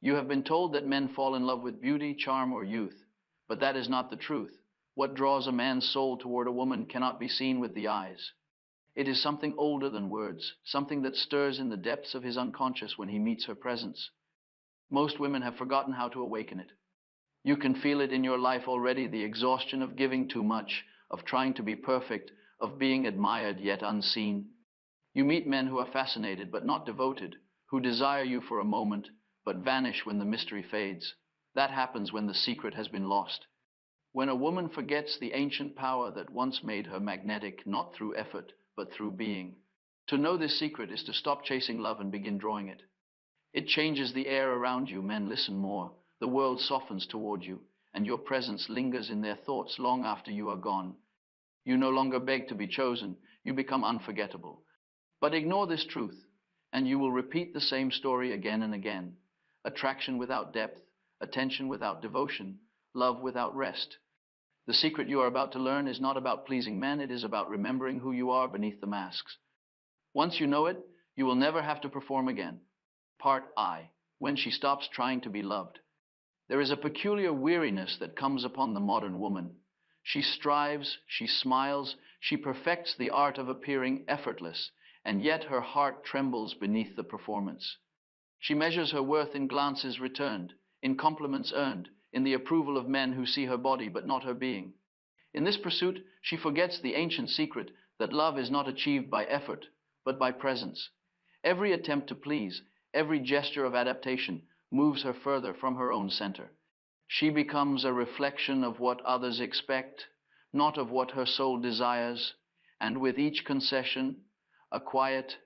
You have been told that men fall in love with beauty, charm, or youth, but that is not the truth. What draws a man's soul toward a woman cannot be seen with the eyes. It is something older than words, something that stirs in the depths of his unconscious when he meets her presence. Most women have forgotten how to awaken it. You can feel it in your life already, the exhaustion of giving too much, of trying to be perfect, of being admired yet unseen. You meet men who are fascinated but not devoted, who desire you for a moment but vanish when the mystery fades. That happens when the secret has been lost. When a woman forgets the ancient power that once made her magnetic, not through effort, but through being. To know this secret is to stop chasing love and begin drawing it. It changes the air around you. Men listen more. The world softens toward you, and your presence lingers in their thoughts long after you are gone. You no longer beg to be chosen. You become unforgettable. But ignore this truth, and you will repeat the same story again and again. Attraction without depth, attention without devotion, love without rest. The secret you are about to learn is not about pleasing men. It is about remembering who you are beneath the masks. Once you know it, you will never have to perform again. Part I, when she stops trying to be loved. There is a peculiar weariness that comes upon the modern woman. She strives, she smiles, she perfects the art of appearing effortless, and yet her heart trembles beneath the performance. She measures her worth in glances returned, in compliments earned, in the approval of men who see her body but not her being. In this pursuit, she forgets the ancient secret that love is not achieved by effort, but by presence. Every attempt to please, every gesture of adaptation moves her further from her own center. She becomes a reflection of what others expect, not of what her soul desires, and with each concession, a quiet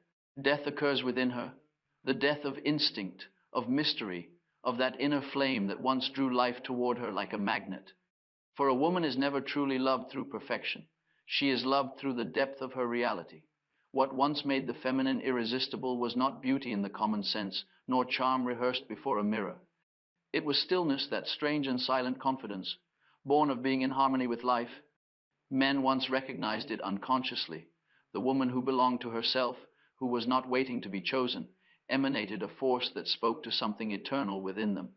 death occurs within her, the death of instinct, of mystery, of that inner flame that once drew life toward her like a magnet. For a woman is never truly loved through perfection. She is loved through the depth of her reality. What once made the feminine irresistible was not beauty in the common sense, nor charm rehearsed before a mirror. It was stillness, that strange and silent confidence, born of being in harmony with life. Men once recognized it unconsciously. The woman who belonged to herself, who was not waiting to be chosen, emanated a force that spoke to something eternal within them.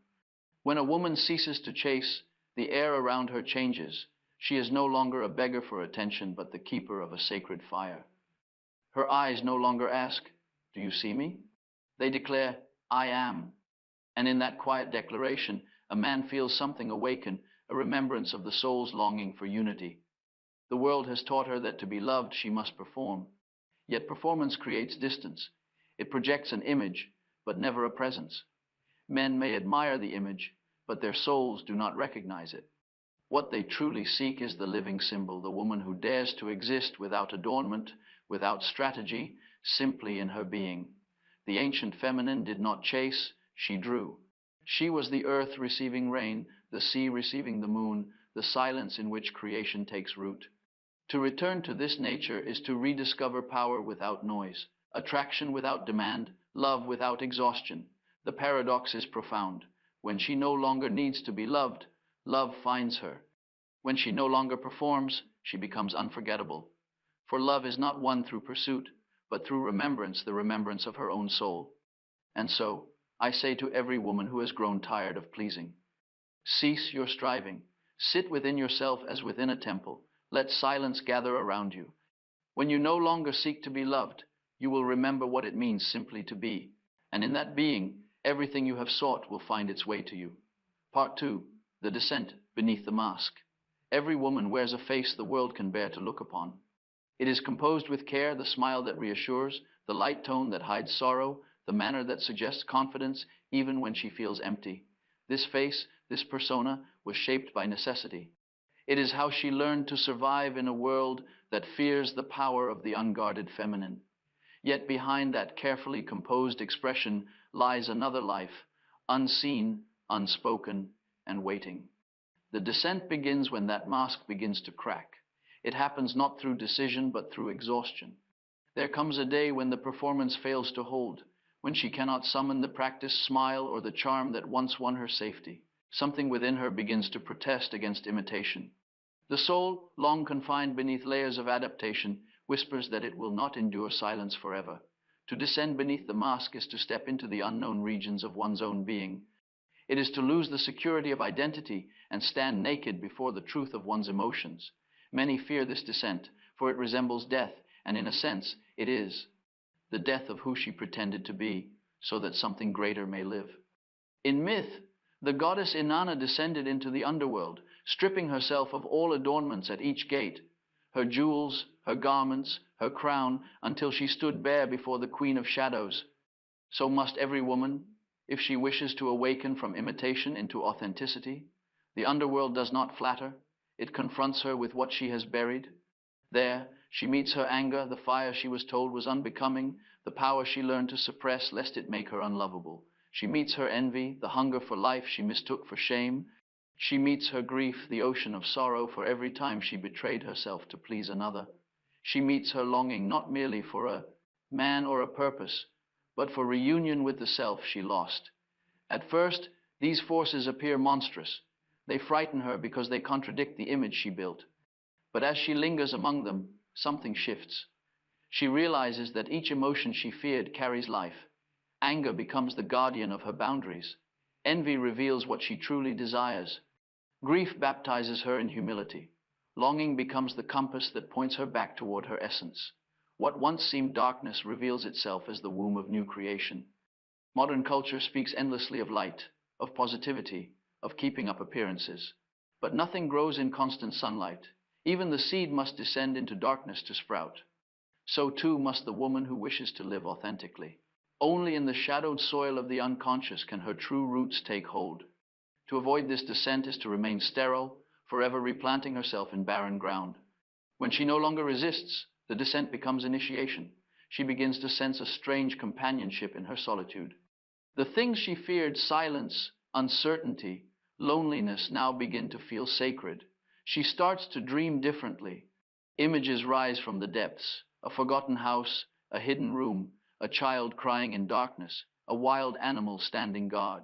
When a woman ceases to chase, the air around her changes. She is no longer a beggar for attention, but the keeper of a sacred fire. Her eyes no longer ask, "Do you see me?" They declare, "I am." And in that quiet declaration, a man feels something awaken, a remembrance of the soul's longing for unity. The world has taught her that to be loved, she must perform. Yet performance creates distance. It projects an image, but never a presence. Men may admire the image, but their souls do not recognize it. What they truly seek is the living symbol, the woman who dares to exist without adornment, without strategy, simply in her being. The ancient feminine did not chase, she drew. She was the earth receiving rain, the sea receiving the moon, the silence in which creation takes root. To return to this nature is to rediscover power without noise, attraction without demand, love without exhaustion. The paradox is profound. When she no longer needs to be loved, love finds her. When she no longer performs, she becomes unforgettable. For love is not won through pursuit, but through remembrance, the remembrance of her own soul. And so, I say to every woman who has grown tired of pleasing, cease your striving. Sit within yourself as within a temple. Let silence gather around you. When you no longer seek to be loved, you will remember what it means simply to be. And in that being, everything you have sought will find its way to you. Part 2, the descent beneath the mask. Every woman wears a face the world can bear to look upon. It is composed with care, the smile that reassures, the light tone that hides sorrow, the manner that suggests confidence even when she feels empty. This face, this persona, was shaped by necessity. It is how she learned to survive in a world that fears the power of the unguarded feminine. Yet behind that carefully composed expression lies another life, unseen, unspoken, and waiting. The descent begins when that mask begins to crack. It happens not through decision, but through exhaustion. There comes a day when the performance fails to hold, when she cannot summon the practiced smile or the charm that once won her safety. Something within her begins to protest against imitation. The soul, long confined beneath layers of adaptation, whispers that it will not endure silence forever. To descend beneath the mask is to step into the unknown regions of one's own being. It is to lose the security of identity and stand naked before the truth of one's emotions. Many fear this descent, for it resembles death, and in a sense, it is the death of who she pretended to be, so that something greater may live. In myth, the goddess Inanna descended into the underworld, stripping herself of all adornments at each gate, her jewels, her garments, her crown, until she stood bare before the Queen of Shadows. So must every woman, if she wishes to awaken from imitation into authenticity. The underworld does not flatter, it confronts her with what she has buried. There, she meets her anger, the fire she was told was unbecoming, the power she learned to suppress lest it make her unlovable. She meets her envy, the hunger for life she mistook for shame. She meets her grief, the ocean of sorrow for every time she betrayed herself to please another. She meets her longing not merely for a man or a purpose, but for reunion with the self she lost. At first, these forces appear monstrous. They frighten her because they contradict the image she built. But as she lingers among them, something shifts. She realizes that each emotion she feared carries life. Anger becomes the guardian of her boundaries. Envy reveals what she truly desires. Grief baptizes her in humility. Longing becomes the compass that points her back toward her essence. What once seemed darkness reveals itself as the womb of new creation. Modern culture speaks endlessly of light, of positivity, of keeping up appearances. But nothing grows in constant sunlight. Even the seed must descend into darkness to sprout. So too must the woman who wishes to live authentically. Only in the shadowed soil of the unconscious can her true roots take hold. To avoid this descent is to remain sterile, forever replanting herself in barren ground. When she no longer resists, the descent becomes initiation. She begins to sense a strange companionship in her solitude. The things she feared, silence, uncertainty, loneliness, now begin to feel sacred. She starts to dream differently. Images rise from the depths: a forgotten house, a hidden room, a child crying in darkness, a wild animal standing guard.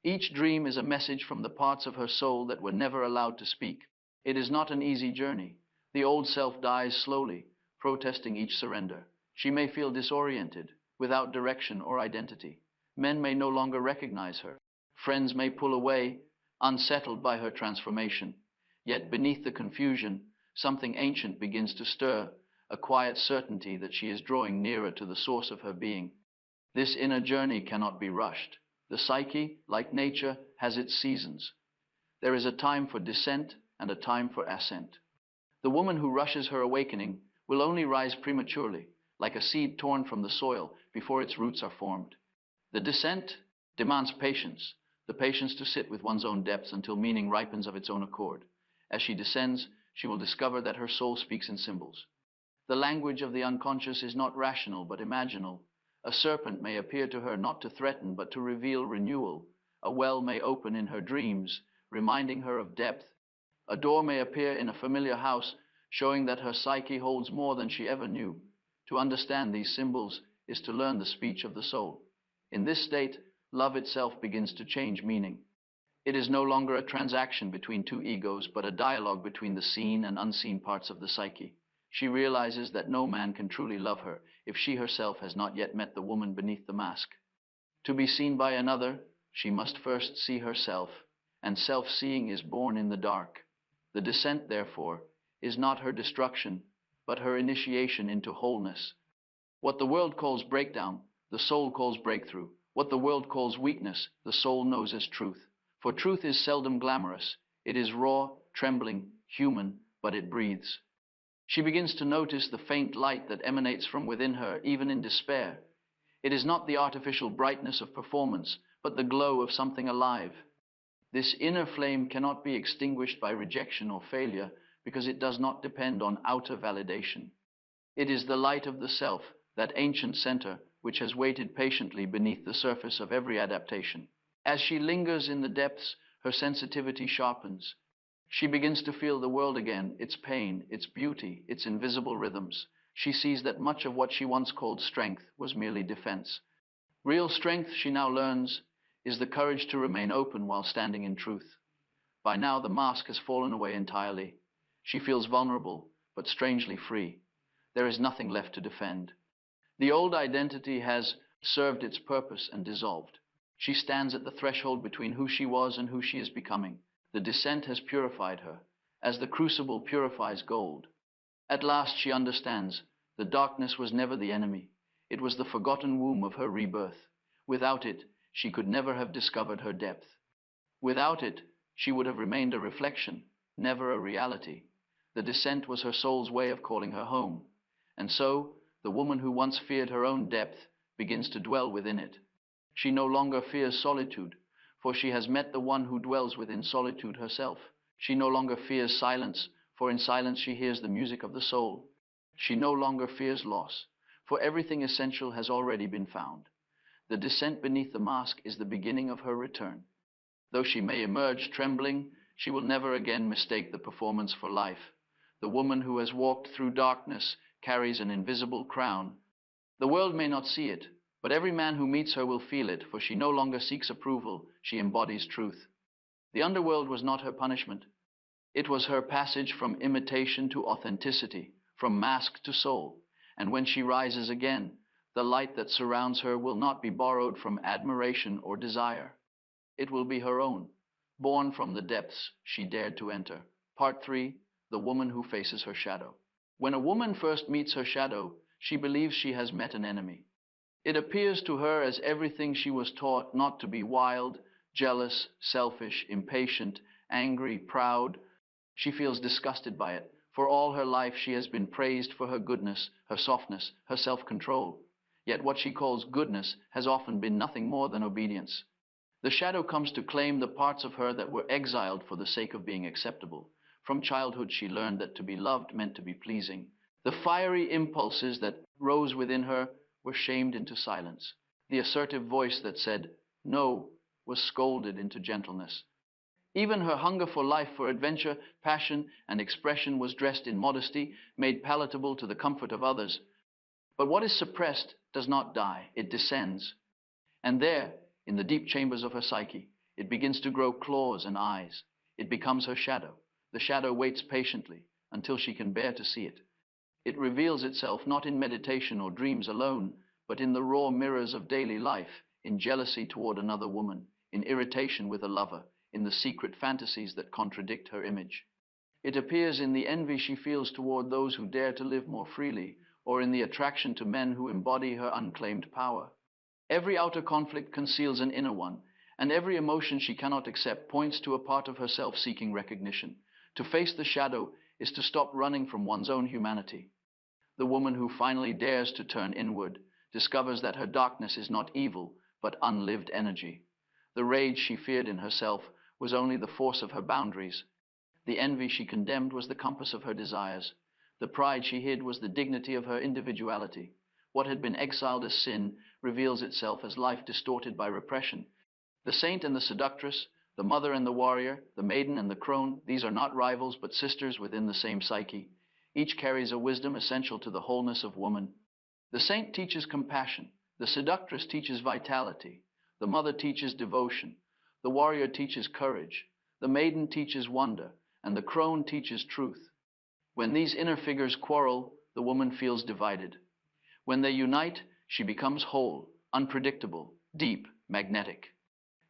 Each dream is a message from the parts of her soul that were never allowed to speak. It is not an easy journey. The old self dies slowly, protesting each surrender. She may feel disoriented, without direction or identity. Men may no longer recognize her. Friends may pull away, unsettled by her transformation. Yet beneath the confusion, something ancient begins to stir, a quiet certainty that she is drawing nearer to the source of her being. This inner journey cannot be rushed. The psyche, like nature, has its seasons. There is a time for descent and a time for ascent. The woman who rushes her awakening will only rise prematurely, like a seed torn from the soil before its roots are formed. The descent demands patience, the patience to sit with one's own depths until meaning ripens of its own accord. As she descends, she will discover that her soul speaks in symbols. The language of the unconscious is not rational but imaginal. A serpent may appear to her not to threaten but to reveal renewal. A well may open in her dreams, reminding her of depth. A door may appear in a familiar house, showing that her psyche holds more than she ever knew. To understand these symbols is to learn the speech of the soul. In this state, love itself begins to change meaning. It is no longer a transaction between two egos, but a dialogue between the seen and unseen parts of the psyche. She realizes that no man can truly love her if she herself has not yet met the woman beneath the mask. To be seen by another, she must first see herself, and self-seeing is born in the dark. The descent, therefore, is not her destruction, but her initiation into wholeness. What the world calls breakdown, the soul calls breakthrough. What the world calls weakness, the soul knows as truth. For truth is seldom glamorous. It is raw, trembling, human, but it breathes. She begins to notice the faint light that emanates from within her, even in despair. It is not the artificial brightness of performance, but the glow of something alive. This inner flame cannot be extinguished by rejection or failure, because it does not depend on outer validation. It is the light of the self, that ancient center, which has waited patiently beneath the surface of every adaptation. As she lingers in the depths, her sensitivity sharpens. She begins to feel the world again, its pain, its beauty, its invisible rhythms. She sees that much of what she once called strength was merely defense. Real strength, she now learns, is the courage to remain open while standing in truth. By now, the mask has fallen away entirely. She feels vulnerable, but strangely free. There is nothing left to defend. The old identity has served its purpose and dissolved. She stands at the threshold between who she was and who she is becoming. The descent has purified her, as the crucible purifies gold. At last she understands. The darkness was never the enemy. It was the forgotten womb of her rebirth. Without it, she could never have discovered her depth. Without it, she would have remained a reflection, never a reality. The descent was her soul's way of calling her home. And so, the woman who once feared her own depth begins to dwell within it. She no longer fears solitude, for she has met the one who dwells within solitude herself. She no longer fears silence, for in silence she hears the music of the soul. She no longer fears loss, for everything essential has already been found. The descent beneath the mask is the beginning of her return. Though she may emerge trembling, she will never again mistake the performance for life. The woman who has walked through darkness carries an invisible crown. The world may not see it, but every man who meets her will feel it, for she no longer seeks approval, she embodies truth. The underworld was not her punishment. It was her passage from imitation to authenticity, from mask to soul. And when she rises again, the light that surrounds her will not be borrowed from admiration or desire. It will be her own, born from the depths she dared to enter. Part 3, the woman who faces her shadow. When a woman first meets her shadow, she believes she has met an enemy. It appears to her as everything she was taught not to be: wild, jealous, selfish, impatient, angry, proud. She feels disgusted by it. For all her life she has been praised for her goodness, her softness, her self-control. Yet what she calls goodness has often been nothing more than obedience. The shadow comes to claim the parts of her that were exiled for the sake of being acceptable. From childhood she learned that to be loved meant to be pleasing. The fiery impulses that rose within her were shamed into silence. The assertive voice that said no was scolded into gentleness. Even her hunger for life, for adventure, passion, and expression was dressed in modesty, made palatable to the comfort of others. But what is suppressed does not die, it descends. And there, in the deep chambers of her psyche, it begins to grow claws and eyes. It becomes her shadow. The shadow waits patiently until she can bear to see it. It reveals itself not in meditation or dreams alone, but in the raw mirrors of daily life, in jealousy toward another woman, in irritation with a lover, in the secret fantasies that contradict her image. It appears in the envy she feels toward those who dare to live more freely, or in the attraction to men who embody her unclaimed power. Every outer conflict conceals an inner one, and every emotion she cannot accept points to a part of herself seeking recognition. To face the shadow is to stop running from one's own humanity. The woman who finally dares to turn inward discovers that her darkness is not evil, but unlived energy. The rage she feared in herself was only the force of her boundaries. The envy she condemned was the compass of her desires. The pride she hid was the dignity of her individuality. What had been exiled as sin reveals itself as life distorted by repression. The saint and the seductress, the mother and the warrior, the maiden and the crone, these are not rivals but sisters within the same psyche. Each carries a wisdom essential to the wholeness of woman. The saint teaches compassion. The seductress teaches vitality. The mother teaches devotion. The warrior teaches courage. The maiden teaches wonder. And the crone teaches truth. When these inner figures quarrel, the woman feels divided. When they unite, she becomes whole, unpredictable, deep, magnetic.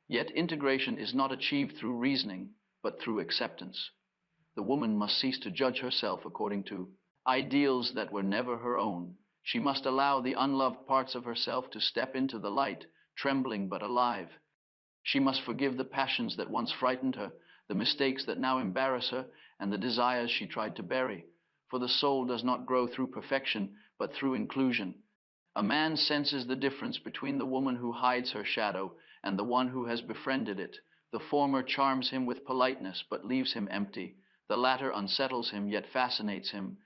Yet integration is not achieved through reasoning, but through acceptance. The woman must cease to judge herself according to ideals that were never her own. She must allow the unloved parts of herself to step into the light, trembling but alive. She must forgive the passions that once frightened her, the mistakes that now embarrass her, and the desires she tried to bury. For the soul does not grow through perfection, but through inclusion. A man senses the difference between the woman who hides her shadow and the one who has befriended it. The former charms him with politeness, but leaves him empty. The latter unsettles him, yet fascinates him.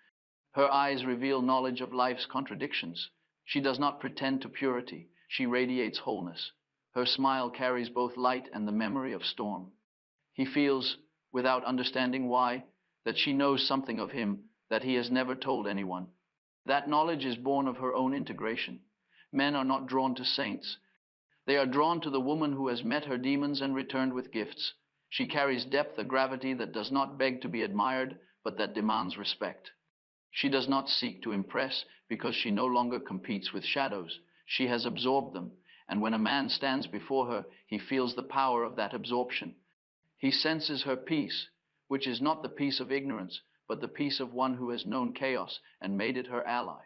Her eyes reveal knowledge of life's contradictions. She does not pretend to purity. She radiates wholeness. Her smile carries both light and the memory of storm. He feels, without understanding why, that she knows something of him that he has never told anyone. That knowledge is born of her own integration. Men are not drawn to saints. They are drawn to the woman who has met her demons and returned with gifts. She carries depth, a gravity that does not beg to be admired, but that demands respect. She does not seek to impress because she no longer competes with shadows. She has absorbed them, and when a man stands before her, he feels the power of that absorption. He senses her peace, which is not the peace of ignorance, but the peace of one who has known chaos and made it her ally.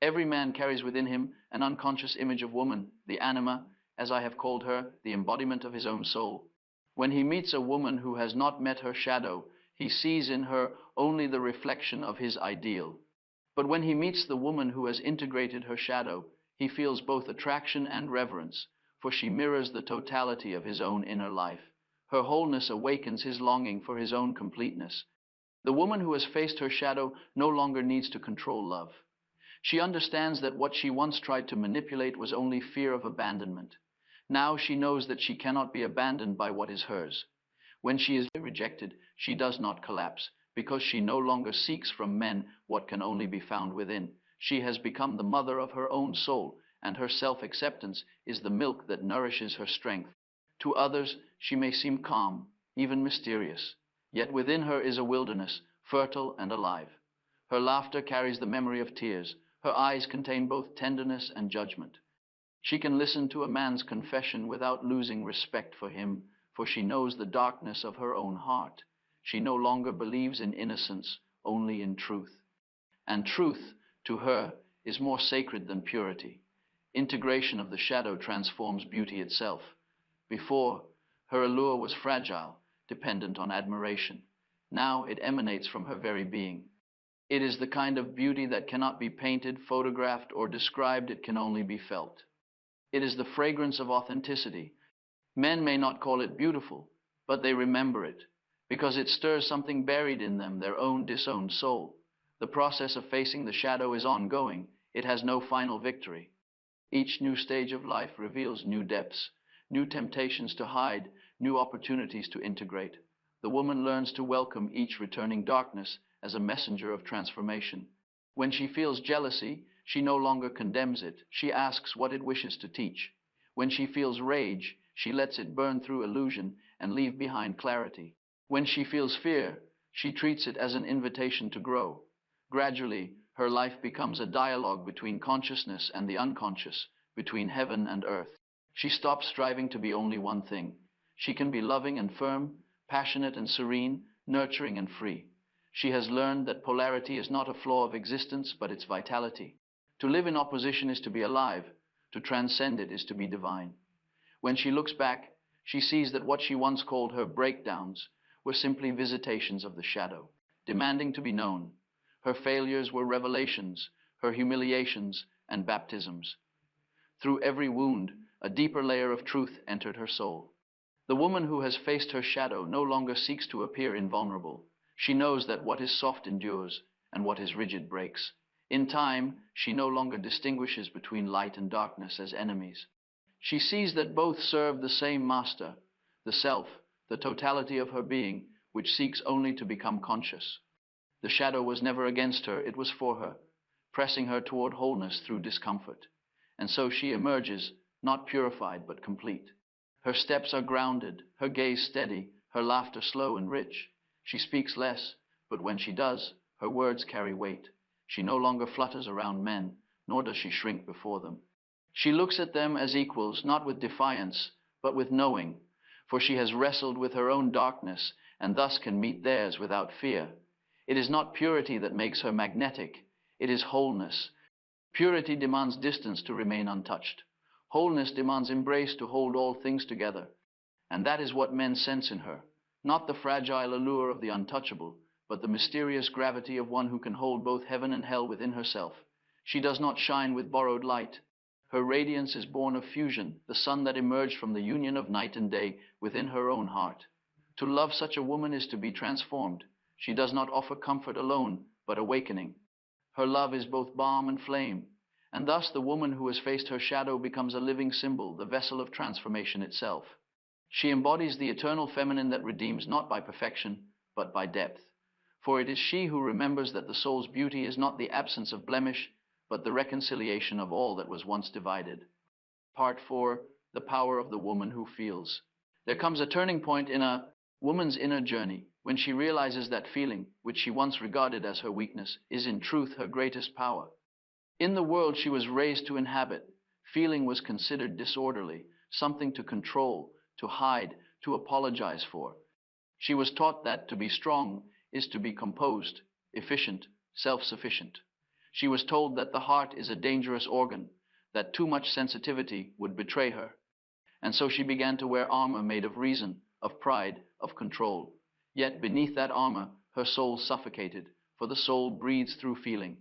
Every man carries within him an unconscious image of woman, the anima, as I have called her, the embodiment of his own soul. When he meets a woman who has not met her shadow, he sees in her only the reflection of his ideal. But when he meets the woman who has integrated her shadow, he feels both attraction and reverence, for she mirrors the totality of his own inner life. Her wholeness awakens his longing for his own completeness. The woman who has faced her shadow no longer needs to control love. She understands that what she once tried to manipulate was only fear of abandonment. Now she knows that she cannot be abandoned by what is hers. When she is rejected, she does not collapse, because she no longer seeks from men what can only be found within. She has become the mother of her own soul, and her self-acceptance is the milk that nourishes her strength. To others, she may seem calm, even mysterious, yet within her is a wilderness, fertile and alive. Her laughter carries the memory of tears. Her eyes contain both tenderness and judgment. She can listen to a man's confession without losing respect for him, for she knows the darkness of her own heart. She no longer believes in innocence, only in truth. And truth, to her, is more sacred than purity. Integration of the shadow transforms beauty itself. Before, her allure was fragile, dependent on admiration. Now it emanates from her very being. It is the kind of beauty that cannot be painted, photographed, or described. It can only be felt. It is the fragrance of authenticity. Men may not call it beautiful, but they remember it, because it stirs something buried in them, their own disowned soul. The process of facing the shadow is ongoing. It has no final victory. Each new stage of life reveals new depths, new temptations to hide, new opportunities to integrate. The woman learns to welcome each returning darkness as a messenger of transformation. When she feels jealousy, she no longer condemns it. She asks what it wishes to teach. When she feels rage, she lets it burn through illusion and leave behind clarity. When she feels fear, she treats it as an invitation to grow. Gradually, her life becomes a dialogue between consciousness and the unconscious, between heaven and earth. She stops striving to be only one thing. She can be loving and firm, passionate and serene, nurturing and free. She has learned that polarity is not a flaw of existence, but its vitality. To live in opposition is to be alive. To transcend it is to be divine. When she looks back, she sees that what she once called her breakdowns were simply visitations of the shadow, demanding to be known. Her failures were revelations, her humiliations and baptisms. Through every wound, a deeper layer of truth entered her soul. The woman who has faced her shadow no longer seeks to appear invulnerable. She knows that what is soft endures and what is rigid breaks. In time, she no longer distinguishes between light and darkness as enemies. She sees that both serve the same master, the self, the totality of her being, which seeks only to become conscious. The shadow was never against her, it was for her, pressing her toward wholeness through discomfort. And so she emerges, not purified but complete. Her steps are grounded, her gaze steady, her laughter slow and rich. She speaks less, but when she does, her words carry weight. She no longer flutters around men, nor does she shrink before them. She looks at them as equals, not with defiance, but with knowing, for she has wrestled with her own darkness and thus can meet theirs without fear. It is not purity that makes her magnetic, it is wholeness. Purity demands distance to remain untouched. Wholeness demands embrace to hold all things together. And that is what men sense in her, not the fragile allure of the untouchable, but the mysterious gravity of one who can hold both heaven and hell within herself. She does not shine with borrowed light. Her radiance is born of fusion, the sun that emerged from the union of night and day within her own heart. To love such a woman is to be transformed. She does not offer comfort alone, but awakening. Her love is both balm and flame, and thus the woman who has faced her shadow becomes a living symbol, the vessel of transformation itself. She embodies the eternal feminine that redeems not by perfection, but by depth. For it is she who remembers that the soul's beauty is not the absence of blemish, but the reconciliation of all that was once divided. Part 4, the power of the woman who feels. There comes a turning point in a woman's inner journey when she realizes that feeling, which she once regarded as her weakness, is in truth her greatest power. In the world she was raised to inhabit, Feeling was considered disorderly, something to control, to hide, to apologize for. She was taught that to be strong is to be composed, efficient, self-sufficient. She was told that the heart is a dangerous organ, that too much sensitivity would betray her. And so she began to wear armor made of reason, of pride, of control. Yet beneath that armor, her soul suffocated, for the soul breathes through feeling.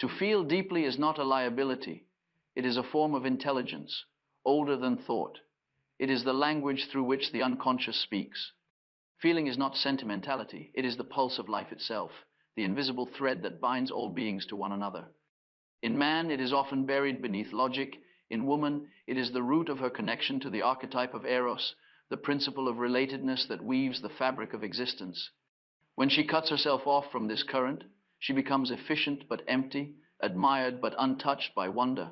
To feel deeply is not a liability. It is a form of intelligence, older than thought. It is the language through which the unconscious speaks. Feeling is not sentimentality. It is the pulse of life itself, the invisible thread that binds all beings to one another. In man, it is often buried beneath logic. In woman, it is the root of her connection to the archetype of eros, the principle of relatedness that weaves the fabric of existence. When she cuts herself off from this current, she becomes efficient but empty, admired but untouched by wonder.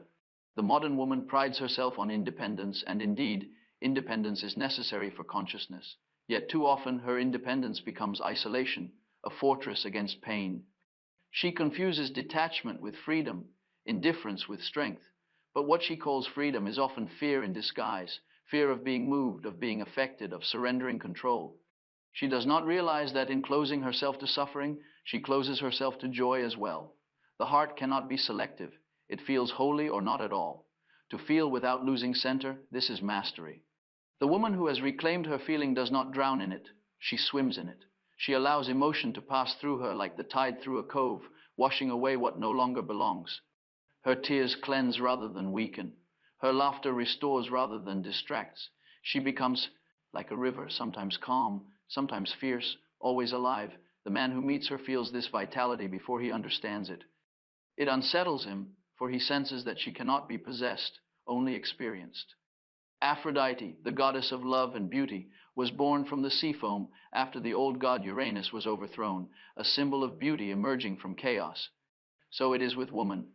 The modern woman prides herself on independence, and indeed, independence is necessary for consciousness. Yet too often her independence becomes isolation, a fortress against pain. She confuses detachment with freedom, indifference with strength. But what she calls freedom is often fear in disguise, fear of being moved, of being affected, of surrendering control. She does not realize that in closing herself to suffering, she closes herself to joy as well. The heart cannot be selective. It feels wholly or not at all. To feel without losing center, this is mastery. The woman who has reclaimed her feeling does not drown in it. She swims in it. She allows emotion to pass through her like the tide through a cove, washing away what no longer belongs. Her tears cleanse rather than weaken. Her laughter restores rather than distracts. She becomes like a river, sometimes calm, sometimes fierce, always alive. The man who meets her feels this vitality before he understands it. It unsettles him, for he senses that she cannot be possessed, only experienced. Aphrodite, the goddess of love and beauty, was born from the sea foam after the old god Uranus was overthrown, a symbol of beauty emerging from chaos. So it is with woman.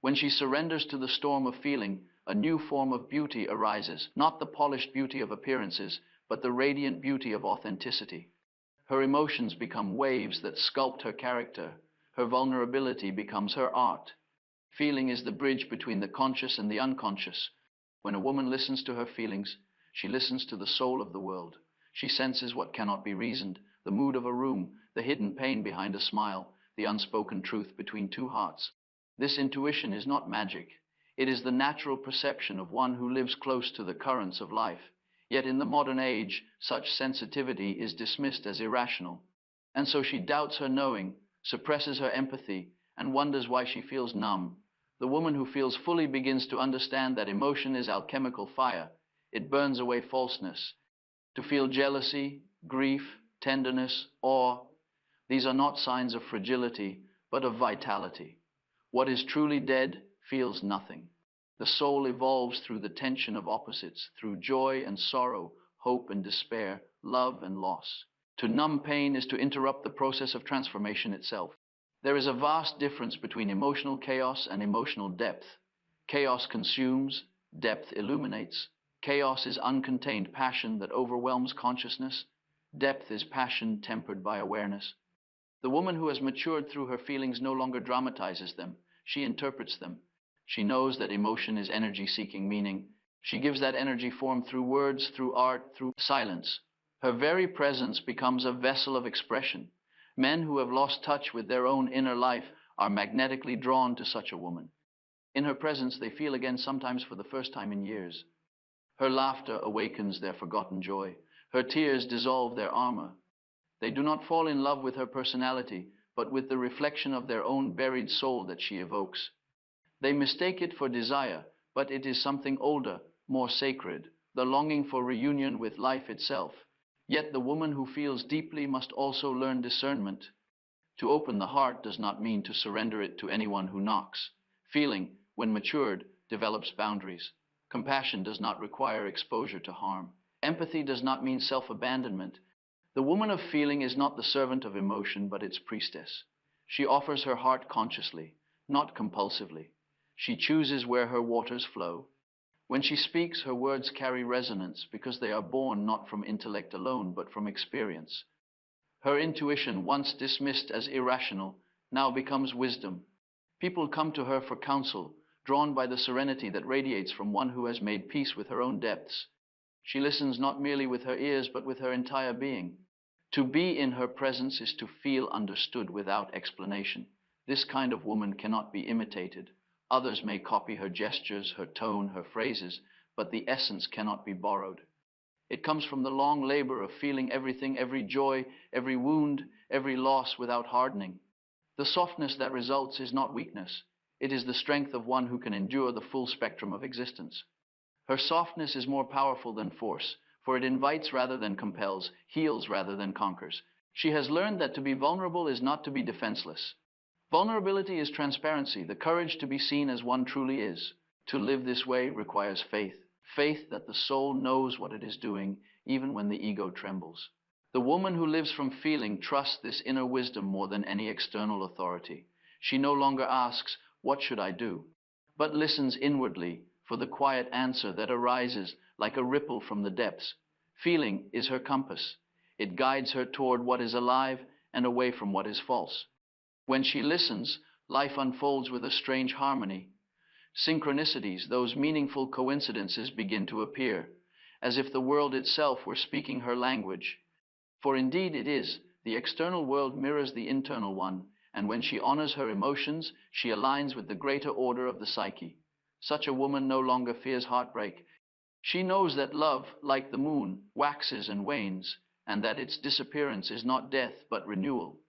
When she surrenders to the storm of feeling, a new form of beauty arises, not the polished beauty of appearances, but the radiant beauty of authenticity. Her emotions become waves that sculpt her character. Her vulnerability becomes her art. Feeling is the bridge between the conscious and the unconscious. When a woman listens to her feelings, she listens to the soul of the world. She senses what cannot be reasoned, the mood of a room, the hidden pain behind a smile, the unspoken truth between two hearts. This intuition is not magic. It is the natural perception of one who lives close to the currents of life. Yet in the modern age, such sensitivity is dismissed as irrational. And so she doubts her knowing, suppresses her empathy, and wonders why she feels numb. The woman who feels fully begins to understand that emotion is alchemical fire. It burns away falseness. To feel jealousy, grief, tenderness, awe, these are not signs of fragility, but of vitality. What is truly dead feels nothing. The soul evolves through the tension of opposites, through joy and sorrow, hope and despair, love and loss. To numb pain is to interrupt the process of transformation itself. There is a vast difference between emotional chaos and emotional depth. Chaos consumes, depth illuminates. Chaos is uncontained passion that overwhelms consciousness. Depth is passion tempered by awareness. The woman who has matured through her feelings no longer dramatizes them. She interprets them. She knows that emotion is energy seeking meaning. She gives that energy form through words, through art, through silence. Her very presence becomes a vessel of expression. Men who have lost touch with their own inner life are magnetically drawn to such a woman. In her presence, they feel again, sometimes for the first time in years. Her laughter awakens their forgotten joy. Her tears dissolve their armor. They do not fall in love with her personality, but with the reflection of their own buried soul that she evokes. They mistake it for desire, but it is something older, more sacred, the longing for reunion with life itself. Yet the woman who feels deeply must also learn discernment. To open the heart does not mean to surrender it to anyone who knocks. Feeling, when matured, develops boundaries. Compassion does not require exposure to harm. Empathy does not mean self-abandonment. The woman of feeling is not the servant of emotion, but its priestess. She offers her heart consciously, not compulsively. She chooses where her waters flow. When she speaks, her words carry resonance because they are born not from intellect alone, but from experience. Her intuition, once dismissed as irrational, now becomes wisdom. People come to her for counsel, drawn by the serenity that radiates from one who has made peace with her own depths. She listens not merely with her ears, but with her entire being. To be in her presence is to feel understood without explanation. This kind of woman cannot be imitated. Others may copy her gestures, her tone, her phrases, but the essence cannot be borrowed. It comes from the long labor of feeling everything, every joy, every wound, every loss without hardening. The softness that results is not weakness. It is the strength of one who can endure the full spectrum of existence. Her softness is more powerful than force, for it invites rather than compels, heals rather than conquers. She has learned that to be vulnerable is not to be defenseless. Vulnerability is transparency, the courage to be seen as one truly is. To live this way requires faith, faith that the soul knows what it is doing, even when the ego trembles. The woman who lives from feeling trusts this inner wisdom more than any external authority. She no longer asks, "What should I do?" but listens inwardly for the quiet answer that arises like a ripple from the depths. Feeling is her compass. It guides her toward what is alive and away from what is false. When she listens, life unfolds with a strange harmony. Synchronicities, those meaningful coincidences, begin to appear, as if the world itself were speaking her language. For indeed it is, the external world mirrors the internal one, and when she honors her emotions, she aligns with the greater order of the psyche. Such a woman no longer fears heartbreak. She knows that love, like the moon, waxes and wanes, and that its disappearance is not death, but renewal.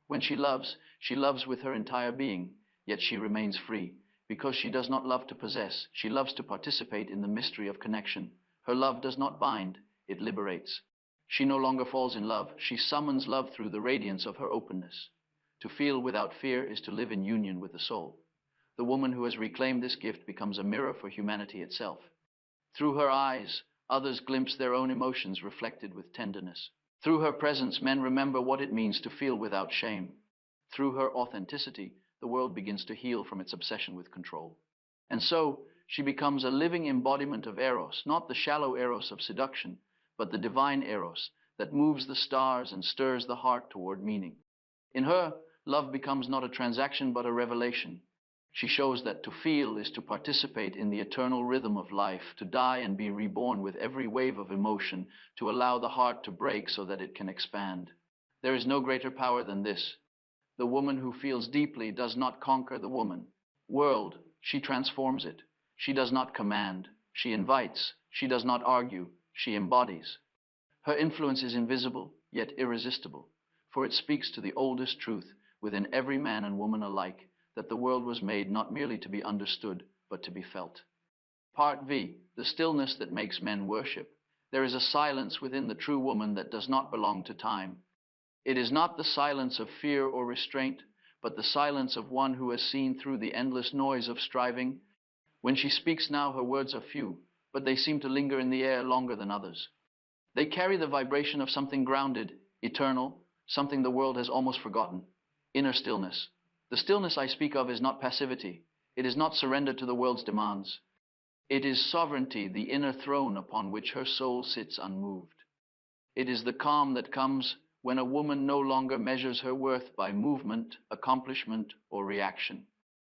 When she loves with her entire being, yet she remains free, because she does not love to possess. She loves to participate in the mystery of connection. Her love does not bind, it liberates. She no longer falls in love. She summons love through the radiance of her openness. To feel without fear is to live in union with the soul. The woman who has reclaimed this gift becomes a mirror for humanity itself. Through her eyes, others glimpse their own emotions reflected with tenderness. Through her presence, men remember what it means to feel without shame. Through her authenticity, the world begins to heal from its obsession with control. And so, she becomes a living embodiment of Eros, not the shallow Eros of seduction, but the divine Eros that moves the stars and stirs the heart toward meaning. In her, love becomes not a transaction but a revelation. She shows that to feel is to participate in the eternal rhythm of life, to die and be reborn with every wave of emotion, to allow the heart to break so that it can expand. There is no greater power than this. The woman who feels deeply does not conquer the world, she transforms it. She does not command, she invites. She does not argue, she embodies. Her influence is invisible, yet irresistible, for it speaks to the oldest truth within every man and woman alike, that the world was made not merely to be understood, but to be felt. Part V, the stillness that makes men worship. There is a silence within the true woman that does not belong to time. It is not the silence of fear or restraint, but the silence of one who has seen through the endless noise of striving. When she speaks now, her words are few, but they seem to linger in the air longer than others. They carry the vibration of something grounded, eternal, something the world has almost forgotten. Inner stillness. The stillness I speak of is not passivity. It is not surrender to the world's demands. It is sovereignty, the inner throne upon which her soul sits unmoved. It is the calm that comes when a woman no longer measures her worth by movement, accomplishment, or reaction.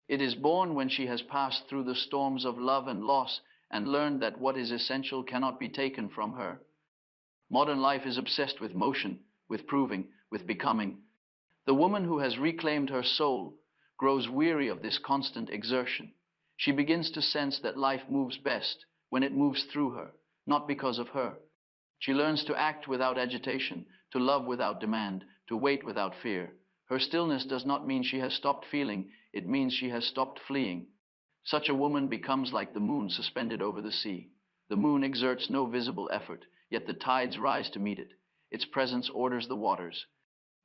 It is born when she has passed through the storms of love and loss and learned that what is essential cannot be taken from her. Modern life is obsessed with motion, with proving, with becoming. The woman who has reclaimed her soul grows weary of this constant exertion. She begins to sense that life moves best when it moves through her, not because of her. She learns to act without agitation, to love without demand, to wait without fear. Her stillness does not mean she has stopped feeling, it means she has stopped fleeing. Such a woman becomes like the moon suspended over the sea. The moon exerts no visible effort, yet the tides rise to meet it. Its presence orders the waters.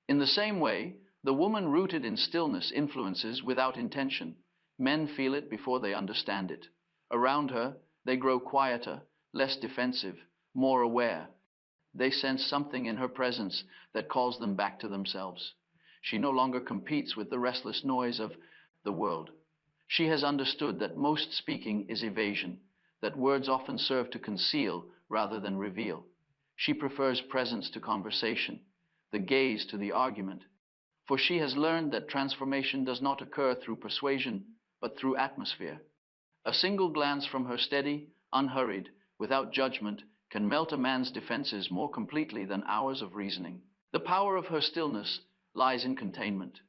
In the same way, the woman rooted in stillness influences without intention. Men feel it before they understand it. Around her, they grow quieter, less defensive, more aware. They sense something in her presence that calls them back to themselves. She no longer competes with the restless noise of the world. She has understood that most speaking is evasion, that words often serve to conceal rather than reveal. She prefers presence to conversation, the gaze to the argument, for she has learned that transformation does not occur through persuasion, but through atmosphere. A single glance from her, steady, unhurried, without judgment, can melt a man's defenses more completely than hours of reasoning. The power of her stillness lies in containment.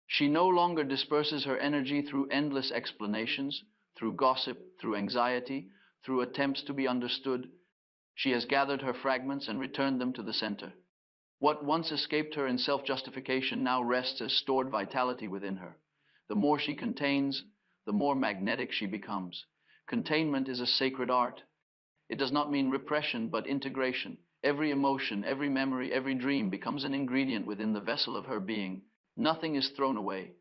She no longer disperses her energy through endless explanations, through gossip, through anxiety, through attempts to be understood. She has gathered her fragments and returned them to the center. What once escaped her in self-justification now rests as stored vitality within her. The more she contains, the more magnetic she becomes. Containment is a sacred art. It does not mean repression, but integration. Every emotion, every memory, every dream becomes an ingredient within the vessel of her being. Nothing is thrown away.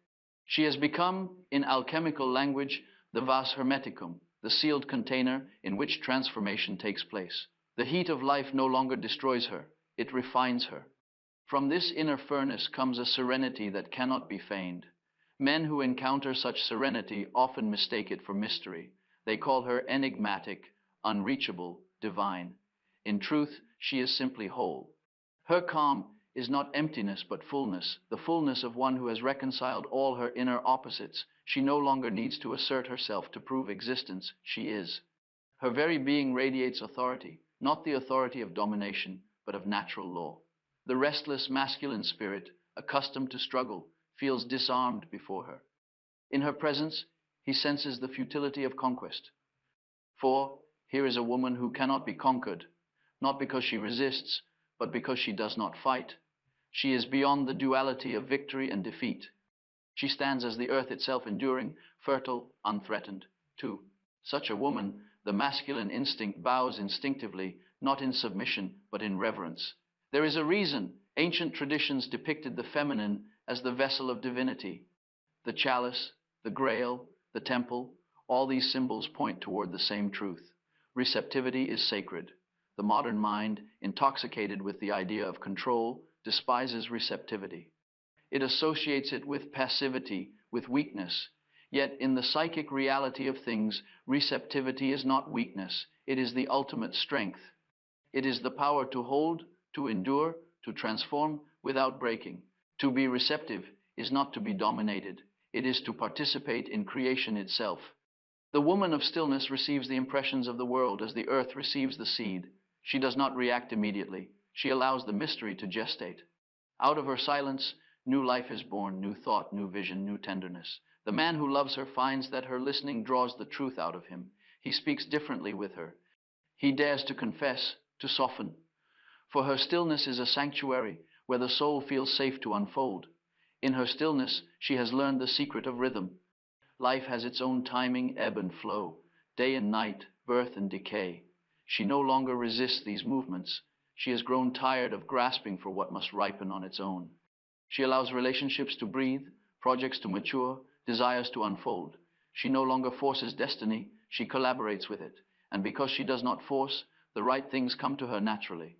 She has become, in alchemical language, the vas hermeticum, the sealed container in which transformation takes place. The heat of life no longer destroys her, it refines her. From this inner furnace comes a serenity that cannot be feigned. Men who encounter such serenity often mistake it for mystery. They call her enigmatic, unreachable, divine. In truth, she is simply whole. Her calm is not emptiness but fullness, the fullness of one who has reconciled all her inner opposites. She no longer needs to assert herself to prove existence, she is. Her very being radiates authority, not the authority of domination, but of natural law. The restless masculine spirit, accustomed to struggle, feels disarmed before her. In her presence, he senses the futility of conquest. For here is a woman who cannot be conquered, not because she resists, but because she does not fight. She is beyond the duality of victory and defeat. She stands as the earth itself, enduring, fertile, unthreatened. To such a woman, the masculine instinct bows instinctively, not in submission, but in reverence. There is a reason ancient traditions depicted the feminine as the vessel of divinity. The chalice, the grail, the temple, all these symbols point toward the same truth. Receptivity is sacred. The modern mind, intoxicated with the idea of control, despises receptivity. It associates it with passivity, with weakness. Yet in the psychic reality of things, receptivity is not weakness. It is the ultimate strength. It is the power to hold, to endure, to transform without breaking. To be receptive is not to be dominated. It is to participate in creation itself. The woman of stillness receives the impressions of the world as the earth receives the seed. She does not react immediately. She allows the mystery to gestate. Out of her silence, new life is born, new thought, new vision, new tenderness. The man who loves her finds that her listening draws the truth out of him. He speaks differently with her. He dares to confess, to soften. For her stillness is a sanctuary where the soul feels safe to unfold. In her stillness, she has learned the secret of rhythm. Life has its own timing, ebb and flow, day and night, birth and decay. She no longer resists these movements. She has grown tired of grasping for what must ripen on its own. She allows relationships to breathe, projects to mature, desires to unfold. She no longer forces destiny, she collaborates with it. And because she does not force, the right things come to her naturally.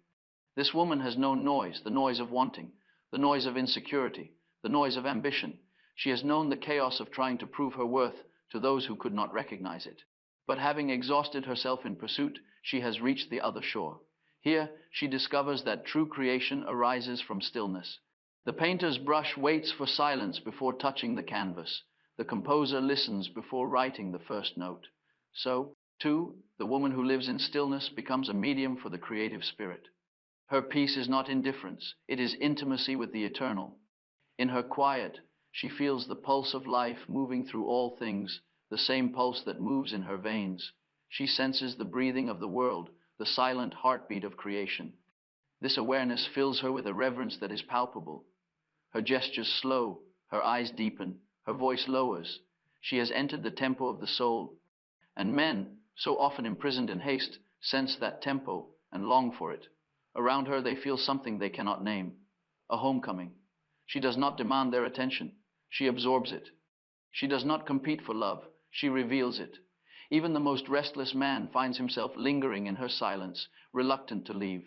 This woman has known noise, the noise of wanting, the noise of insecurity, the noise of ambition. She has known the chaos of trying to prove her worth to those who could not recognize it. But having exhausted herself in pursuit, she has reached the other shore. Here, she discovers that true creation arises from stillness. The painter's brush waits for silence before touching the canvas. The composer listens before writing the first note. So, too, the woman who lives in stillness becomes a medium for the creative spirit. Her peace is not indifference, it is intimacy with the eternal. In her quiet, she feels the pulse of life moving through all things, the same pulse that moves in her veins. She senses the breathing of the world, the silent heartbeat of creation. This awareness fills her with a reverence that is palpable. Her gestures slow, her eyes deepen, her voice lowers. She has entered the tempo of the soul. And men, so often imprisoned in haste, sense that tempo and long for it. Around her they feel something they cannot name, a homecoming. She does not demand their attention, she absorbs it. She does not compete for love, she reveals it. Even the most restless man finds himself lingering in her silence, reluctant to leave.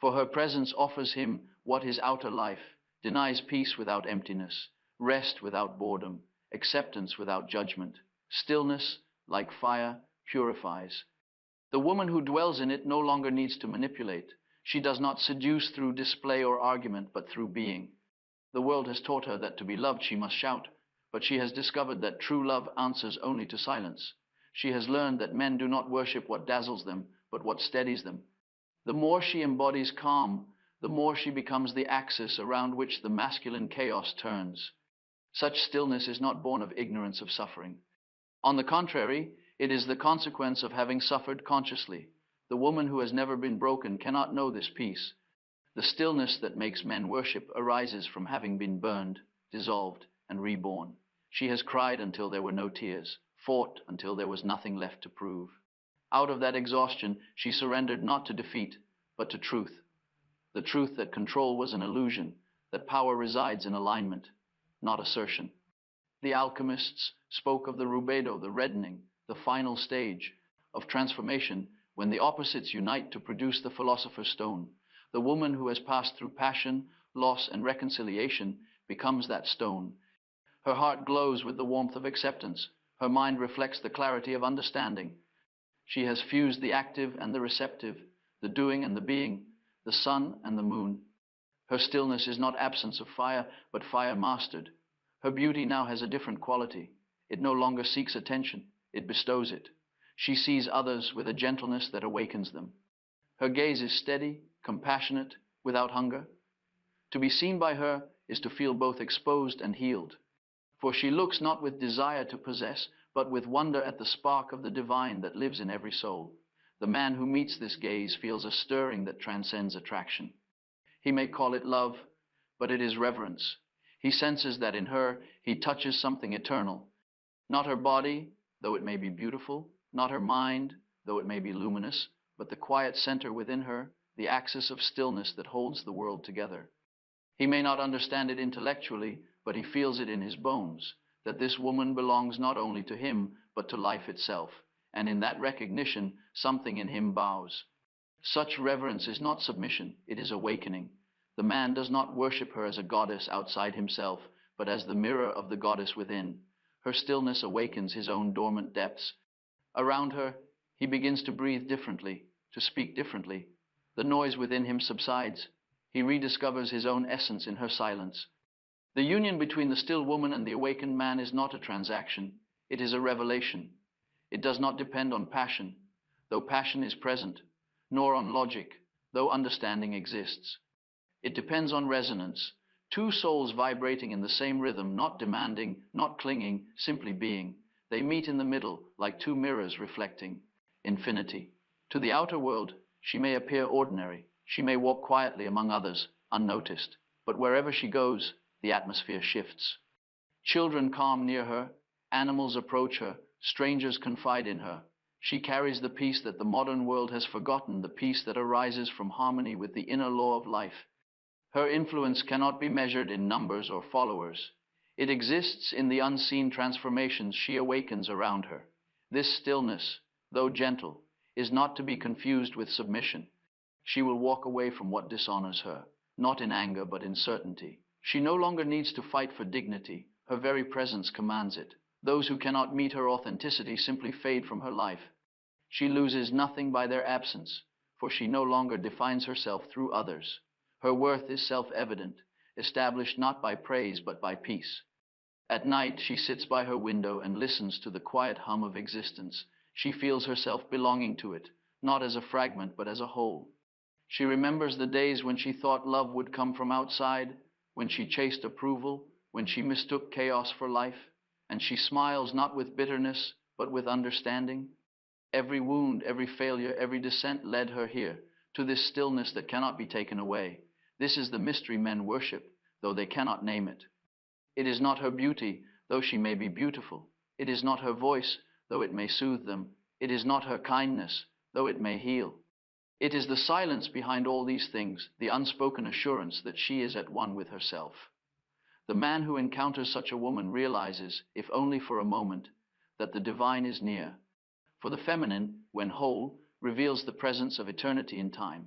For her presence offers him what his outer life denies: peace without emptiness, rest without boredom, acceptance without judgment. Stillness, like fire, purifies. The woman who dwells in it no longer needs to manipulate. She does not seduce through display or argument, but through being. The world has taught her that to be loved she must shout, but she has discovered that true love answers only to silence. She has learned that men do not worship what dazzles them, but what steadies them. The more she embodies calm, the more she becomes the axis around which the masculine chaos turns. Such stillness is not born of ignorance of suffering. On the contrary, it is the consequence of having suffered consciously. The woman who has never been broken cannot know this peace. The stillness that makes men worship arises from having been burned, dissolved, and reborn. She has cried until there were no tears, fought until there was nothing left to prove. Out of that exhaustion, she surrendered not to defeat, but to truth. The truth that control was an illusion, that power resides in alignment, not assertion. The alchemists spoke of the rubedo, the reddening, the final stage of transformation, when the opposites unite to produce the philosopher's stone. The woman who has passed through passion, loss, and reconciliation becomes that stone. Her heart glows with the warmth of acceptance. Her mind reflects the clarity of understanding. She has fused the active and the receptive, the doing and the being, the sun and the moon. Her stillness is not absence of fire, but fire mastered. Her beauty now has a different quality. It no longer seeks attention, it bestows it. She sees others with a gentleness that awakens them. Her gaze is steady, compassionate, without hunger. To be seen by her is to feel both exposed and healed. For she looks not with desire to possess, but with wonder at the spark of the divine that lives in every soul. The man who meets this gaze feels a stirring that transcends attraction. He may call it love, but it is reverence. He senses that in her he touches something eternal. Not her body, though it may be beautiful, not her mind, though it may be luminous, but the quiet center within her, the axis of stillness that holds the world together. He may not understand it intellectually, but he feels it in his bones, that this woman belongs not only to him, but to life itself, and in that recognition, something in him bows. Such reverence is not submission, it is awakening. The man does not worship her as a goddess outside himself, but as the mirror of the goddess within. Her stillness awakens his own dormant depths. Around her, he begins to breathe differently, to speak differently. The noise within him subsides. He rediscovers his own essence in her silence. The union between the still woman and the awakened man is not a transaction. It is a revelation. It does not depend on passion, though passion is present, nor on logic, though understanding exists. It depends on resonance, two souls vibrating in the same rhythm, not demanding, not clinging, simply being. They meet in the middle, like two mirrors reflecting infinity. To the outer world, she may appear ordinary. She may walk quietly among others, unnoticed. But wherever she goes, the atmosphere shifts. Children calm near her, animals approach her, strangers confide in her. She carries the peace that the modern world has forgotten, the peace that arises from harmony with the inner law of life. Her influence cannot be measured in numbers or followers. It exists in the unseen transformations she awakens around her. This stillness, though gentle, is not to be confused with submission. She will walk away from what dishonors her, not in anger but in certainty. She no longer needs to fight for dignity. Her very presence commands it. Those who cannot meet her authenticity simply fade from her life. She loses nothing by their absence, for she no longer defines herself through others. Her worth is self-evident, established not by praise but by peace. At night, she sits by her window and listens to the quiet hum of existence. She feels herself belonging to it, not as a fragment but as a whole. She remembers the days when she thought love would come from outside, when she chased approval, when she mistook chaos for life, and she smiles not with bitterness but with understanding. Every wound, every failure, every descent led her here, to this stillness that cannot be taken away. This is the mystery men worship, though they cannot name it. It is not her beauty, though she may be beautiful. It is not her voice, though it may soothe them. It is not her kindness, though it may heal. It is the silence behind all these things, the unspoken assurance that she is at one with herself. The man who encounters such a woman realizes, if only for a moment, that the divine is near. For the feminine, when whole, reveals the presence of eternity in time.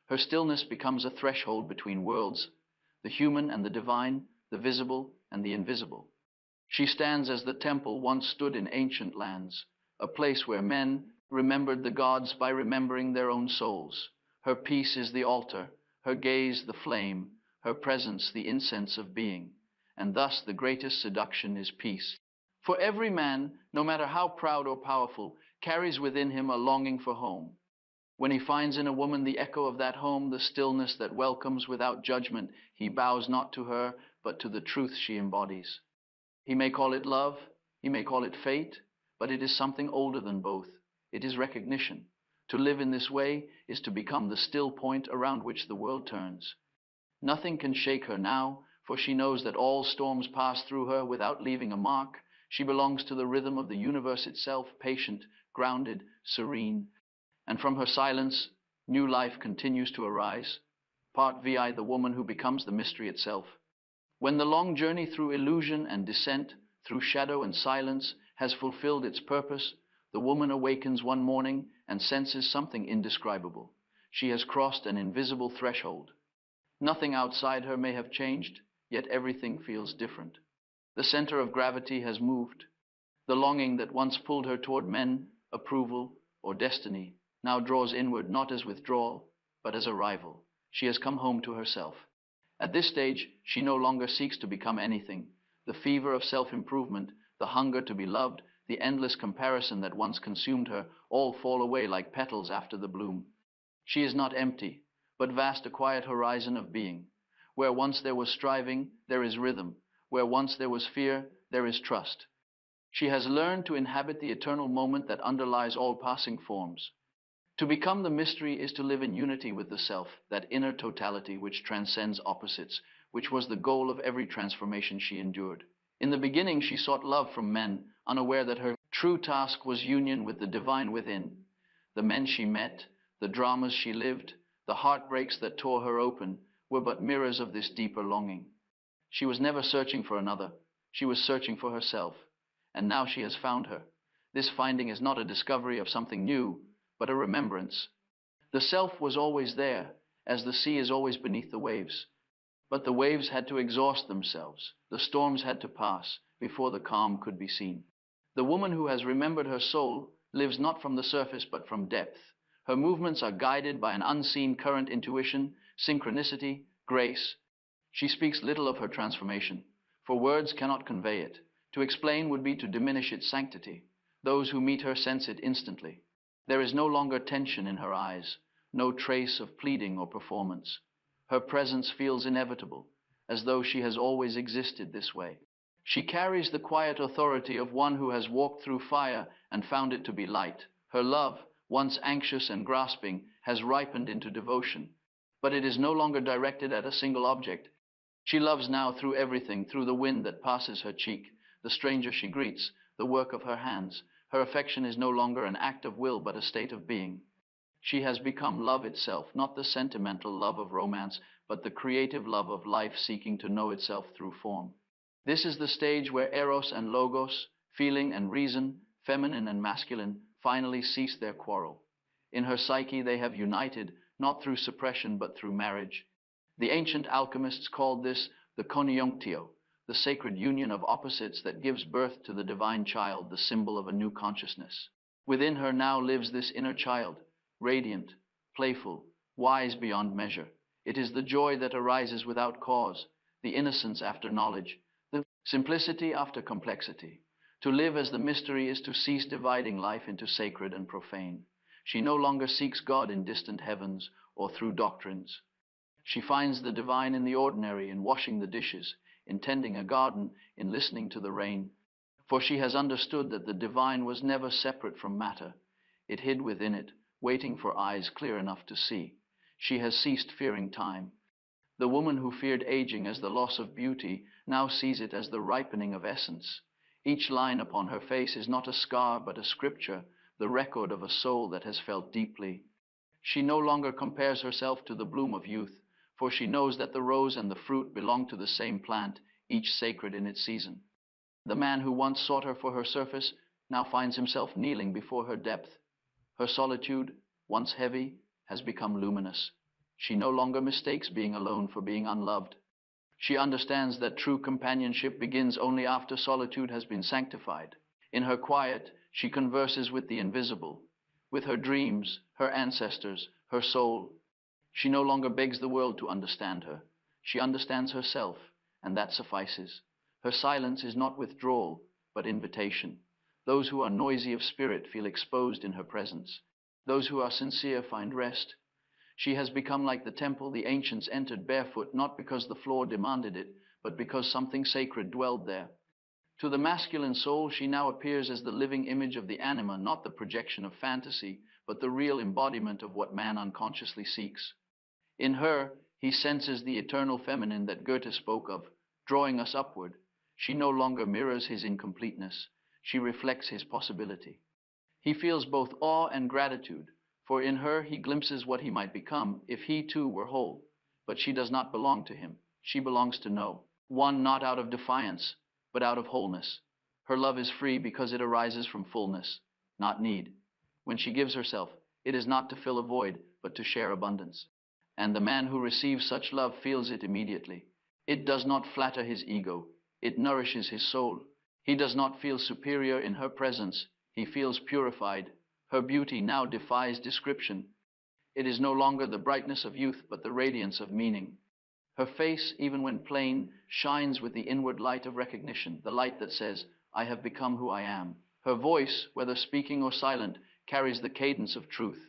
Her stillness becomes a threshold between worlds, the human and the divine, the visible and the invisible. She stands as the temple once stood in ancient lands, a place where men remembered the gods by remembering their own souls. Her peace is the altar, her gaze the flame, her presence the incense of being. And thus the greatest seduction is peace. For every man, no matter how proud or powerful, carries within him a longing for home. When he finds in a woman the echo of that home, the stillness that welcomes without judgment, he bows not to her, but to the truth she embodies. He may call it love, he may call it fate, but it is something older than both. It is recognition. To live in this way is to become the still point around which the world turns. Nothing can shake her now, for she knows that all storms pass through her without leaving a mark. She belongs to the rhythm of the universe itself, patient, grounded, serene. And from her silence, new life continues to arise. Part VI, the woman who becomes the mystery itself. When the long journey through illusion and descent, through shadow and silence, has fulfilled its purpose, the woman awakens one morning and senses something indescribable. She has crossed an invisible threshold. Nothing outside her may have changed, yet everything feels different. The center of gravity has moved. The longing that once pulled her toward men, approval, or destiny now draws inward, not as withdrawal, but as arrival. She has come home to herself. At this stage, she no longer seeks to become anything. The fever of self-improvement, the hunger to be loved, the endless comparison that once consumed her, all fall away like petals after the bloom. She is not empty, but vast, a quiet horizon of being. Where once there was striving, there is rhythm. Where once there was fear, there is trust. She has learned to inhabit the eternal moment that underlies all passing forms. To become the mystery is to live in unity with the self, that inner totality which transcends opposites, which was the goal of every transformation she endured. In the beginning, she sought love from men, unaware that her true task was union with the divine within. The men she met, the dramas she lived, the heartbreaks that tore her open, were but mirrors of this deeper longing. She was never searching for another. She was searching for herself. And now she has found her. This finding is not a discovery of something new, but a remembrance. The self was always there, as the sea is always beneath the waves. But the waves had to exhaust themselves. The storms had to pass before the calm could be seen. The woman who has remembered her soul lives not from the surface, but from depth. Her movements are guided by an unseen current, intuition, synchronicity, grace. She speaks little of her transformation, for words cannot convey it. To explain would be to diminish its sanctity. Those who meet her sense it instantly. There is no longer tension in her eyes, no trace of pleading or performance. Her presence feels inevitable, as though she has always existed this way. She carries the quiet authority of one who has walked through fire and found it to be light. Her love, once anxious and grasping, has ripened into devotion, but it is no longer directed at a single object. She loves now through everything, through the wind that passes her cheek, the stranger she greets, the work of her hands. Her affection is no longer an act of will, but a state of being. She has become love itself, not the sentimental love of romance, but the creative love of life seeking to know itself through form. This is the stage where eros and logos, feeling and reason, feminine and masculine, finally cease their quarrel. In her psyche they have united, not through suppression, but through marriage. The ancient alchemists called this the conjunctio, the sacred union of opposites that gives birth to the divine child, the symbol of a new consciousness. Within her now lives this inner child, radiant, playful, wise beyond measure. It is the joy that arises without cause, the innocence after knowledge, the simplicity after complexity. To live as the mystery is to cease dividing life into sacred and profane. She no longer seeks God in distant heavens or through doctrines. She finds the divine in the ordinary, in washing the dishes, in tending a garden, in listening to the rain. For she has understood that the divine was never separate from matter. It hid within it, waiting for eyes clear enough to see. She has ceased fearing time. The woman who feared aging as the loss of beauty now sees it as the ripening of essence. Each line upon her face is not a scar, but a scripture, the record of a soul that has felt deeply. She no longer compares herself to the bloom of youth, for she knows that the rose and the fruit belong to the same plant, each sacred in its season. The man who once sought her for her surface now finds himself kneeling before her depth. Her solitude, once heavy, has become luminous. She no longer mistakes being alone for being unloved. She understands that true companionship begins only after solitude has been sanctified. In her quiet, she converses with the invisible, with her dreams, her ancestors, her soul. She no longer begs the world to understand her. She understands herself, and that suffices. Her silence is not withdrawal, but invitation. Those who are noisy of spirit feel exposed in her presence. Those who are sincere find rest. She has become like the temple the ancients entered barefoot, not because the floor demanded it, but because something sacred dwelled there. To the masculine soul, she now appears as the living image of the anima, not the projection of fantasy, but the real embodiment of what man unconsciously seeks. In her, he senses the eternal feminine that Goethe spoke of, drawing us upward. She no longer mirrors his incompleteness. She reflects his possibility. He feels both awe and gratitude, for in her he glimpses what he might become if he too were whole. But she does not belong to him. She belongs to no one, not out of defiance, but out of wholeness. Her love is free because it arises from fullness, not need. When she gives herself, it is not to fill a void, but to share abundance. And the man who receives such love feels it immediately. It does not flatter his ego. It nourishes his soul. He does not feel superior in her presence. He feels purified. Her beauty now defies description. It is no longer the brightness of youth, but the radiance of meaning. Her face, even when plain, shines with the inward light of recognition, the light that says, I have become who I am. Her voice, whether speaking or silent, carries the cadence of truth.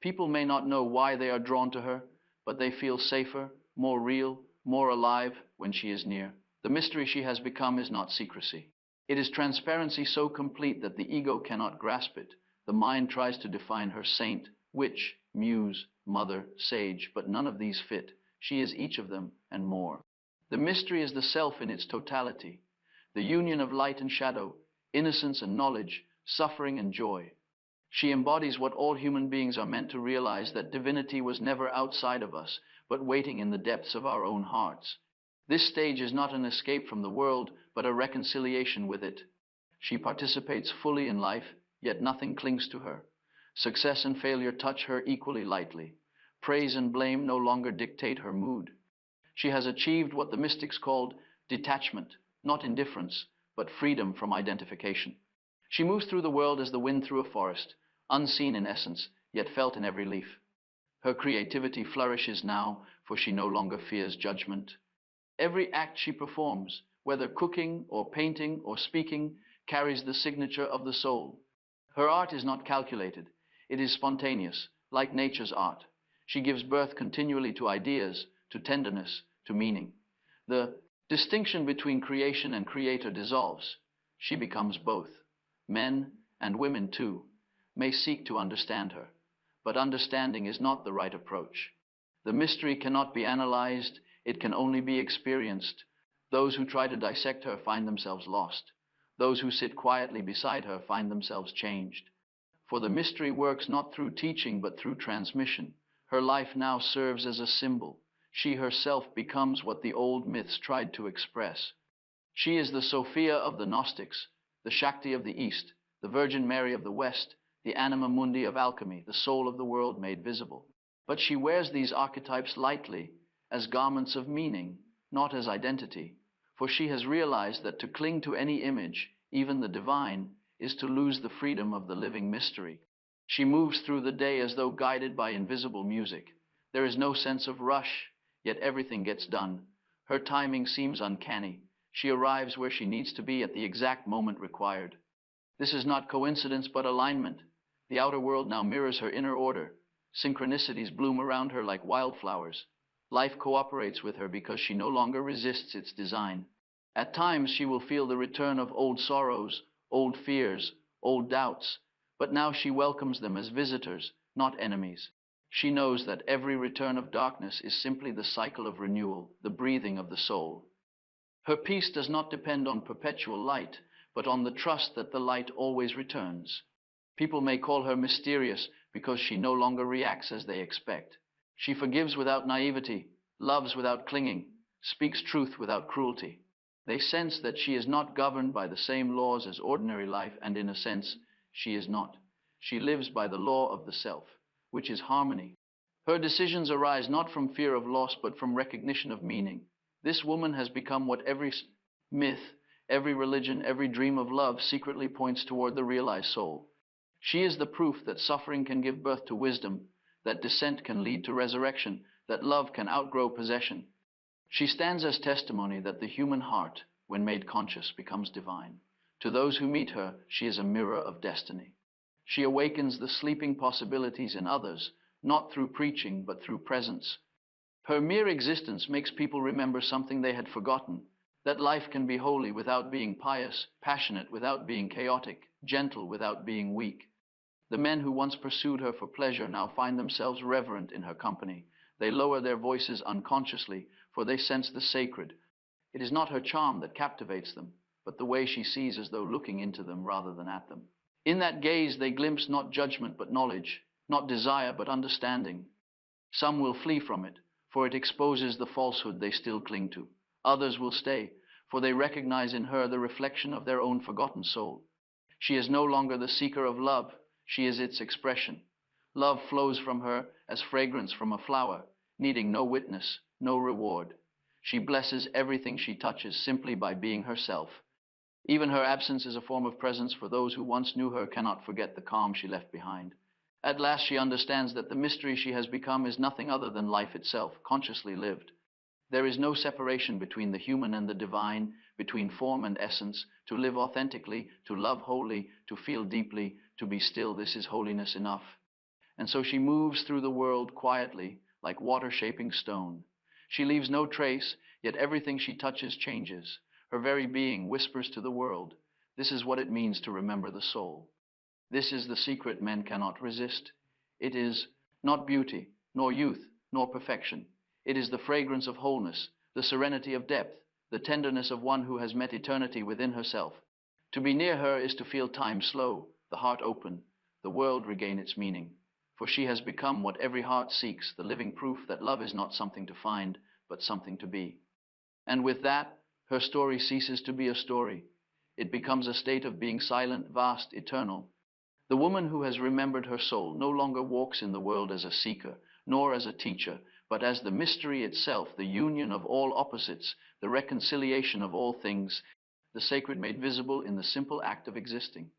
People may not know why they are drawn to her, but they feel safer, more real, more alive when she is near. The mystery she has become is not secrecy. It is transparency so complete that the ego cannot grasp it. The mind tries to define her saint, witch, muse, mother, sage, but none of these fit. She is each of them and more. The mystery is the self in its totality, the union of light and shadow, innocence and knowledge, suffering and joy. She embodies what all human beings are meant to realize, that divinity was never outside of us, but waiting in the depths of our own hearts. This stage is not an escape from the world, but a reconciliation with it. She participates fully in life, yet nothing clings to her. Success and failure touch her equally lightly. Praise and blame no longer dictate her mood. She has achieved what the mystics called detachment, not indifference, but freedom from identification. She moves through the world as the wind through a forest, unseen in essence, yet felt in every leaf. Her creativity flourishes now, for she no longer fears judgment. Every act she performs, whether cooking or painting or speaking, carries the signature of the soul. Her art is not calculated. It is spontaneous, like nature's art. She gives birth continually to ideas, to tenderness, to meaning. The distinction between creation and creator dissolves. She becomes both. Men, and women too, may seek to understand her, but understanding is not the right approach. The mystery cannot be analyzed, it can only be experienced. Those who try to dissect her find themselves lost. Those who sit quietly beside her find themselves changed. For the mystery works not through teaching, but through transmission. Her life now serves as a symbol. She herself becomes what the old myths tried to express. She is the Sophia of the Gnostics, the Shakti of the East, the Virgin Mary of the West, the anima mundi of alchemy, the soul of the world made visible. But she wears these archetypes lightly, as garments of meaning, not as identity, for she has realized that to cling to any image, even the divine, is to lose the freedom of the living mystery. She moves through the day as though guided by invisible music. There is no sense of rush, yet everything gets done. Her timing seems uncanny. She arrives where she needs to be at the exact moment required. This is not coincidence, but alignment. The outer world now mirrors her inner order. Synchronicities bloom around her like wildflowers. Life cooperates with her because she no longer resists its design. At times she will feel the return of old sorrows, old fears, old doubts, but now she welcomes them as visitors, not enemies. She knows that every return of darkness is simply the cycle of renewal, the breathing of the soul. Her peace does not depend on perpetual light, but on the trust that the light always returns. People may call her mysterious because she no longer reacts as they expect. She forgives without naivety, loves without clinging, speaks truth without cruelty. They sense that she is not governed by the same laws as ordinary life, and in a sense, she is not. She lives by the law of the self, which is harmony. Her decisions arise not from fear of loss, but from recognition of meaning. This woman has become what every myth, every religion, every dream of love secretly points toward the realized soul. She is the proof that suffering can give birth to wisdom, that descent can lead to resurrection, that love can outgrow possession. She stands as testimony that the human heart, when made conscious, becomes divine. To those who meet her, she is a mirror of destiny. She awakens the sleeping possibilities in others, not through preaching, but through presence. Her mere existence makes people remember something they had forgotten, that life can be holy without being pious, passionate without being chaotic, gentle without being weak. The men who once pursued her for pleasure now find themselves reverent in her company. They lower their voices unconsciously, for they sense the sacred. It is not her charm that captivates them, but the way she sees as though looking into them rather than at them. In that gaze, they glimpse not judgment but knowledge, not desire but understanding. Some will flee from it, for it exposes the falsehood they still cling to. Others will stay, for they recognize in her the reflection of their own forgotten soul. She is no longer the seeker of love, she is its expression. Love flows from her as fragrance from a flower, needing no witness, no reward. She blesses everything she touches simply by being herself. Even her absence is a form of presence, for those who once knew her cannot forget the calm she left behind. At last she understands that the mystery she has become is nothing other than life itself, consciously lived. There is no separation between the human and the divine, between form and essence. To live authentically, to love wholly, to feel deeply, to be still, this is holiness enough. And so she moves through the world quietly, like water shaping stone. She leaves no trace, yet everything she touches changes. Her very being whispers to the world, this is what it means to remember the soul. This is the secret men cannot resist. It is not beauty, nor youth, nor perfection. It is the fragrance of wholeness, the serenity of depth, the tenderness of one who has met eternity within herself. To be near her is to feel time slow, the heart open, the world regain its meaning. For she has become what every heart seeks, the living proof that love is not something to find, but something to be. And with that, her story ceases to be a story. It becomes a state of being silent, vast, eternal. The woman who has remembered her soul no longer walks in the world as a seeker, nor as a teacher, but as the mystery itself, the union of all opposites, the reconciliation of all things, the sacred made visible in the simple act of existing.